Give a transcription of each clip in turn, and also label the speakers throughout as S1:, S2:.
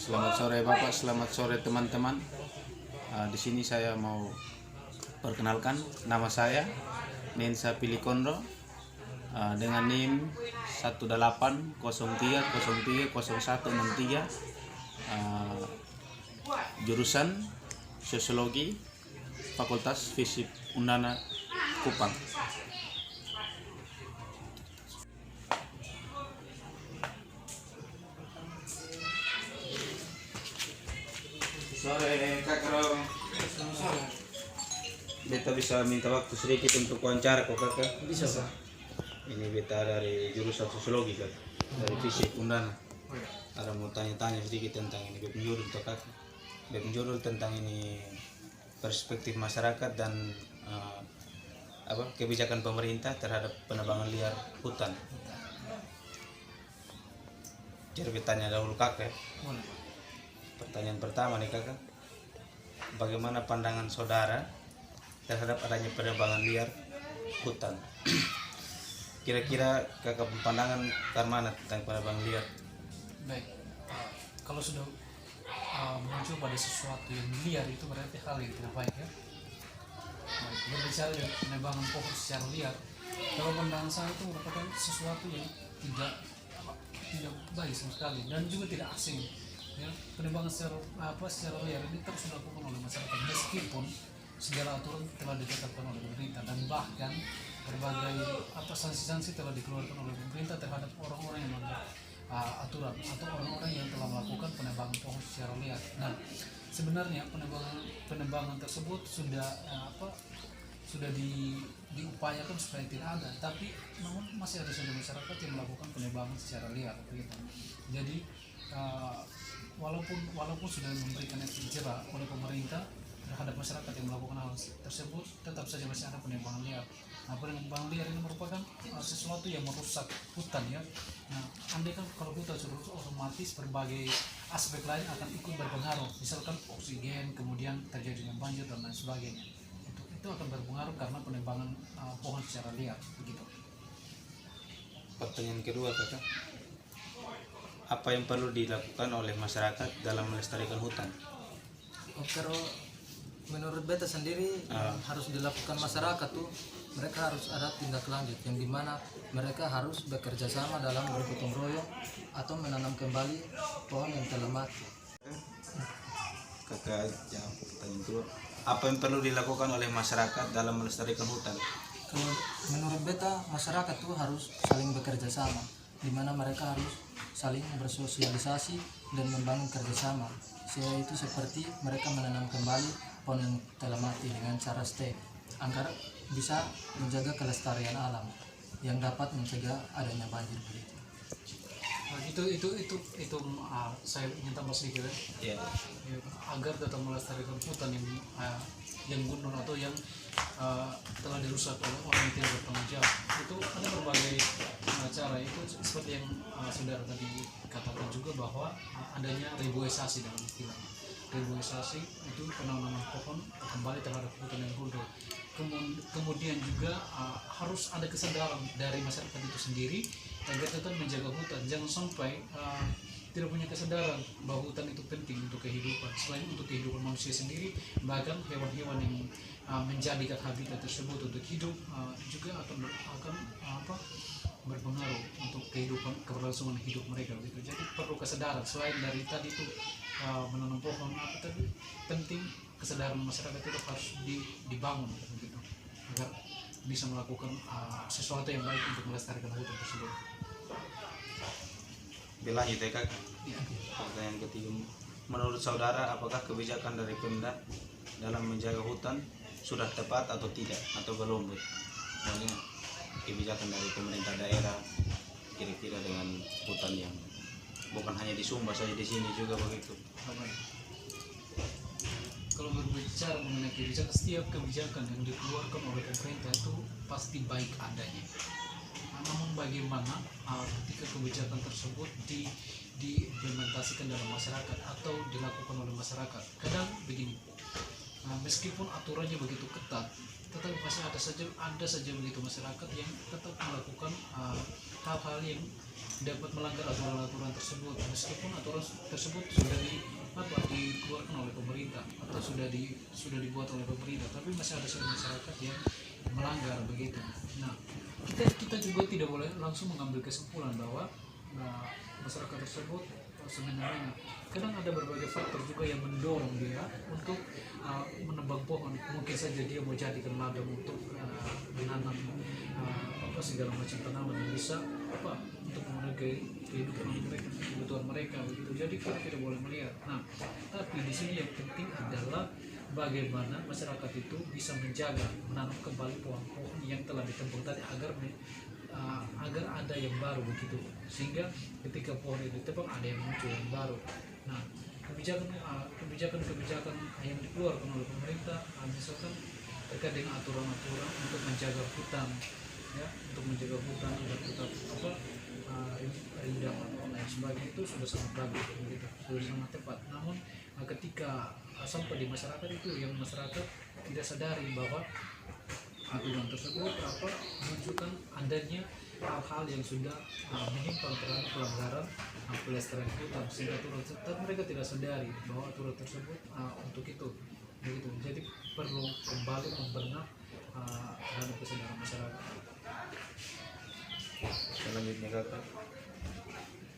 S1: Selamat sore Bapak, selamat sore teman-teman. Di sini saya mau perkenalkan nama saya Mensa Pilikondro dengan NIM 1803030163, jurusan Sosiologi, Fakultas Fisip Undana Kupang. Sore Kak Rom. Beta bisa minta waktu sedikit untuk wawancara kok Kakak?
S2: Bisa Pak.
S1: Ini beta dari jurusan Sosiologi Kak, dari Fisip Undana. Ada mau tanya-tanya sedikit tentang ini penjudul toh Kak. Penjudul tentang ini perspektif masyarakat dan kebijakan pemerintah terhadap penebangan liar hutan. Jadi bertanya dahulu Kakak. Pertanyaan pertama nih Kakak, bagaimana pandangan saudara terhadap adanya penebangan liar hutan? Kira-kira Kakak pandangan ke mana tentang penebangan liar?
S2: Baik, kalau sudah muncul pada sesuatu yang liar itu berarti hal yang tidak baik ya. Baik, berbicara dengan penebangan pohon secara liar, kalau pandangan saya itu merupakan sesuatu yang tidak baik sama sekali dan juga tidak asing. Ya, penebangan secara liar ini terus dilakukan oleh masyarakat meskipun segala aturan telah ditetapkan oleh pemerintah dan bahkan berbagai sanksi-sanksi telah dikeluarkan oleh pemerintah terhadap orang-orang yang melanggar aturan atau orang-orang yang telah melakukan penebangan pohon secara liar. Nah, sebenarnya penebangan tersebut sudah diupayakan supaya tidak ada, tapi namun masih ada saja masyarakat yang melakukan penebangan secara liar begitu. Jadi walaupun sudah memberikan efek jerah oleh pemerintah terhadap masyarakat yang melakukan hal tersebut, tetap saja masih ada penebangan liar. Nah, penebangan liar ini merupakan sesuatu yang merusak hutan ya. Nah, andai kan kalau hutan sudah rusak, otomatis berbagai aspek lain akan ikut berpengaruh, misalkan oksigen, kemudian terjadinya banjir dan lain sebagainya. Itu akan berpengaruh karena penebangan pohon secara liar begitu.
S1: Pertanyaan kedua Kakak, apa yang perlu dilakukan oleh masyarakat dalam melestarikan hutan?
S3: Kalau menurut beta sendiri yang harus dilakukan masyarakat tuh, mereka harus ada tindak lanjut yang dimana mereka harus bekerja sama dalam bergotong royong atau menanam kembali pohon yang telah mati.
S1: Kakak jawab pertanyaan kedua, apa yang perlu dilakukan oleh masyarakat dalam melestarikan hutan?
S3: Kalau menurut beta masyarakat tuh harus saling bekerja sama, dimana mereka harus saling bersosialisasi dan membangun kerjasama, yaitu seperti mereka menanam kembali pohon yang telah mati dengan cara stay agar bisa menjaga kelestarian alam yang dapat mencegah adanya banjir begitu.
S2: Saya ingin tambah sedikit ya.
S1: Ya.
S2: Agar tetap melestarikan hutan yang gundul atau yang telah dirusak oleh orang yang tidak bertanggung jawab, itu ada berbagai cara. Itu seperti yang saudara tadi katakan juga bahwa adanya reboisasi dalam istilah. Reboisasi itu penanaman pohon kembali terhadap hutan yang gundul. Kemudian juga harus ada kesadaran dari masyarakat itu sendiri agar tetap menjaga hutan. Jangan sampai tidak punya kesadaran bahwa hutan itu penting untuk kehidupan. Selain untuk kehidupan manusia sendiri, bahkan hewan-hewan yang menjadikan habitat tersebut untuk hidup juga akan berpengaruh untuk kehidupan keberlangsungan hidup mereka gitu. Jadi perlu kesadaran selain dari tadi itu menanam pohon tadi, penting kesadaran masyarakat itu harus dibangun gitu, agar bisa melakukan sesuatu yang baik untuk melestarikan hutan tersebut.
S1: Lanjut ya Kak. Pertanyaan ketiga, menurut saudara apakah kebijakan dari Pemda dalam menjaga hutan sudah tepat atau tidak atau belum? Maksudnya kebijakan dari pemerintah daerah kira-kira dengan hutan yang bukan hanya di Sumba saja, di sini juga begitu.
S2: Kalau berbicara mengenai kebijakan, setiap kebijakan yang dikeluarkan oleh pemerintah itu pasti baik adanya. Namun bagaimana ketika kebijakan tersebut diimplementasikan dalam masyarakat atau dilakukan oleh masyarakat, kadang begini, meskipun aturannya begitu ketat, tetapi masih ada saja begitu masyarakat yang tetap melakukan hal-hal yang dapat melanggar aturan-aturan tersebut, meskipun aturan tersebut sudah dikeluarkan oleh pemerintah atau sudah dibuat oleh pemerintah, tapi masih ada saja masyarakat yang melanggar begitu. Nah, kita juga tidak boleh langsung mengambil kesimpulan bahwa masyarakat tersebut sebenarnya kadang ada berbagai faktor juga yang mendorong dia untuk menebang pohon. Mungkin saja dia mau jadikan ladang untuk menanam segala macam tanaman yang bisa untuk memenuhi kehidupan mereka, kebutuhan mereka begitu. Jadi kita tidak boleh melihat. Nah, tapi di sini yang penting adalah bagaimana masyarakat itu bisa menjaga, menanam kembali pohon-pohon yang telah ditebang tadi agar ada yang baru begitu, sehingga ketika pohon itu ditebang ada yang muncul yang baru. Nah, kebijakan yang dikeluarkan oleh pemerintah, misalkan terkait dengan aturan-aturan untuk menjaga hutan, ya, untuk menjaga hutan agar tetap rindang dan lain sebagainya, itu sudah sangat bagus begitu, sudah sangat tepat. Namun ketika sampai di masyarakat itu, yang masyarakat tidak sadari bahwa aturan tersebut menunjukkan adanya hal-hal yang sudah menyimpang terhadap pelanggaran pelestarian hutan, sehingga aturan tersebut mereka tidak sadari bahwa aturan tersebut untuk itu begitu. Jadi perlu kembali membenak terhadap kesadaran masyarakat.
S1: Selanjutnya kakak,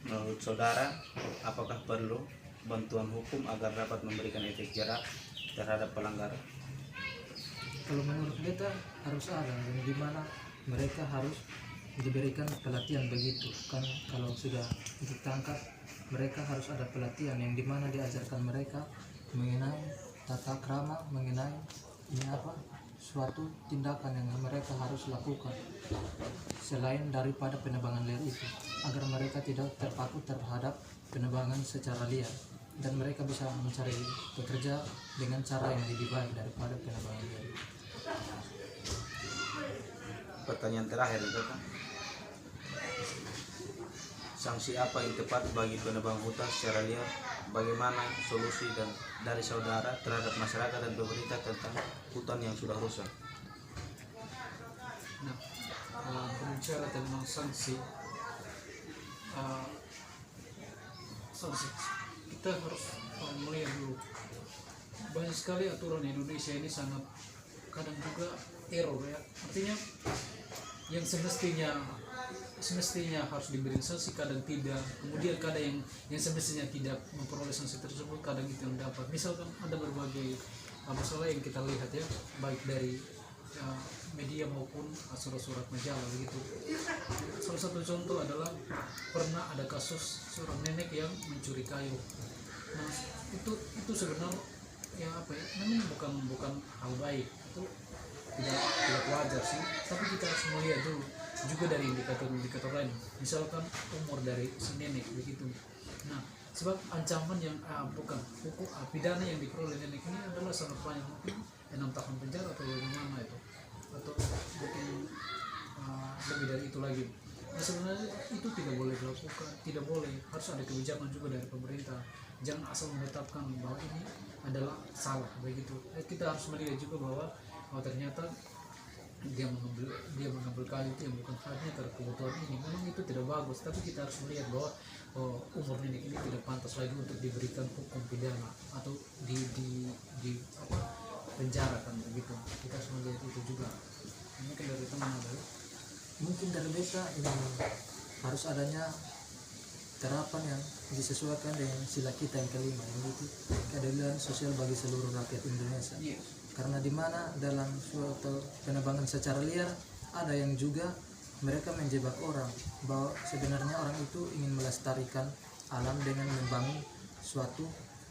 S1: menurut saudara, apakah perlu bantuan hukum agar dapat memberikan efek jerah terhadap pelanggaran?
S3: Kalau menurut beta harus ada, yang dimana mereka harus diberikan pelatihan begitu kan. Kalau sudah ditangkap, mereka harus ada pelatihan yang dimana diajarkan mereka mengenai tata krama, mengenai suatu tindakan yang mereka harus lakukan selain daripada penebangan liar itu, agar mereka tidak terpaku terhadap penebangan secara liar dan mereka bisa mencari pekerja dengan cara yang lebih baik daripada penebangan liar itu.
S1: Pertanyaan terakhir kakak, sanksi apa yang tepat bagi penebang hutan secara liar? Bagaimana solusi dari saudara terhadap masyarakat dan pemerintah tentang hutan yang sudah rusak?
S2: Nah, berbicara tentang sanksi, kita harus melihat dulu. Banyak sekali aturan Indonesia ini sangat kadang juga error, ya. Artinya yang semestinya harus diberi sanksi kadang tidak, kemudian kadang yang semestinya tidak memperoleh sanksi tersebut kadang itu yang dapat. Misalkan ada berbagai masalah yang kita lihat, ya, baik dari media maupun surat-surat majalah begitu. Salah satu contoh adalah pernah ada kasus seorang nenek yang mencuri kayu. Nah, itu sebenarnya memang bukan hal baik, itu tidak wajar sih, tapi kita harus melihat dulu juga dari indikator lain, misalkan umur dari si nenek begitu. Nah, sebab ancaman yang bukan hukum pidana yang diperoleh nenek ini adalah sangat banyak, mungkin 6 tahun penjara atau bagaimana itu, atau mungkin lebih dari itu lagi. Nah, sebenarnya itu tidak boleh dilakukan, tidak boleh, harus ada kebijakan juga dari pemerintah. Jangan asal menetapkan bahwa ini adalah salah begitu. Kita harus melihat juga bahwa ternyata dia mengambil kayu itu yang bukan haknya karena kebutuhan ini, memang itu tidak bagus. Tapi kita harus melihat bahwa umur nenek ini tidak pantas lagi untuk diberikan hukum pidana atau di penjara kan begitu. Kita harus melihat itu juga. Mungkin dari teman ada,
S3: mungkin dari beta ini harus adanya terapan yang disesuaikan dengan sila kita yang kelima, yaitu keadilan sosial bagi seluruh rakyat Indonesia. Karena di mana dalam suatu penebangan secara liar ada yang juga mereka menjebak orang bahwa sebenarnya orang itu ingin melestarikan alam dengan membangun suatu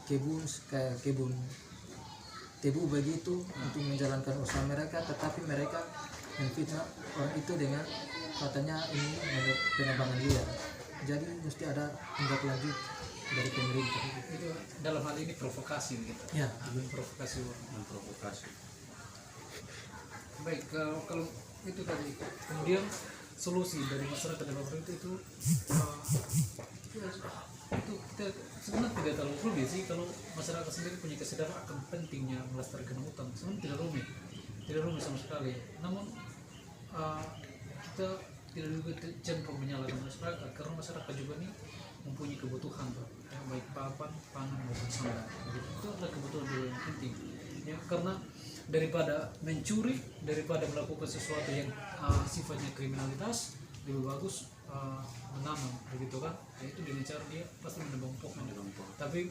S3: kebun kayak kebun tebu begitu untuk menjalankan usaha mereka, tetapi mereka menfitnah orang itu dengan katanya ini penebangan liar. Jadi mesti ada tindak lanjut dari pemerintah.
S2: Itu dalam hal ini provokasi gitu.
S3: Ya,
S1: memprovokasi.
S2: Baik, kalau itu tadi, kemudian solusi dari masyarakat dan pemerintah itu kita sebenarnya tidak terlalu rumit sih. Kalau masyarakat sendiri punya kesadaran akan pentingnya melestarikan hutan, sebenarnya tidak rumit. tidak rumit sama sekali. Namun kita tidak juga cenderung menyalahkan masyarakat, karena masyarakat juga nih mempunyai kebutuhan Pak, ya, baik papan, pangan maupun sandang. Itu adalah kebutuhan dulu yang penting. Ya, karena daripada mencuri, daripada melakukan sesuatu yang sifatnya kriminalitas, lebih bagus menanam, begitu kan? Ya, itu dengan cara dia pasti menebang pohon. Tapi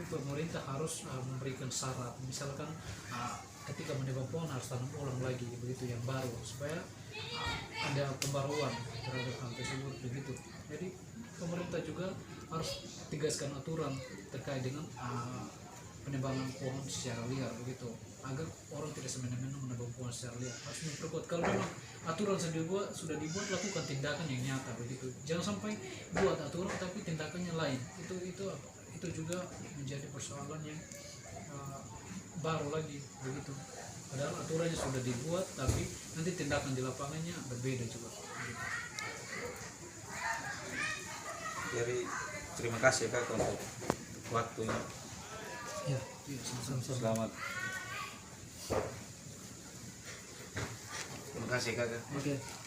S2: pemerintah harus memberikan syarat, misalkan ketika menebang pohon harus tanam ulang lagi, begitu yang baru, supaya ada pembaruan terhadap hal tersebut, begitu. Jadi pemerintah juga harus tegaskan aturan terkait dengan penebangan pohon secara liar, begitu, agar orang tidak semena-mena menebang pohon secara liar. Harus diperkuat. Kalau memang aturan sudah dibuat, lakukan tindakan yang nyata, begitu. Jangan sampai buat aturan tapi tindakannya lain. Itu juga menjadi persoalan yang baru lagi, begitu. Padahal aturannya sudah dibuat, tapi nanti tindakan di lapangannya berbeda juga. Begitu.
S1: Jadi terima kasih Kak untuk waktunya.
S3: Ya,
S2: Sama-sama.
S1: Selamat. Terima kasih Kak.
S3: oke.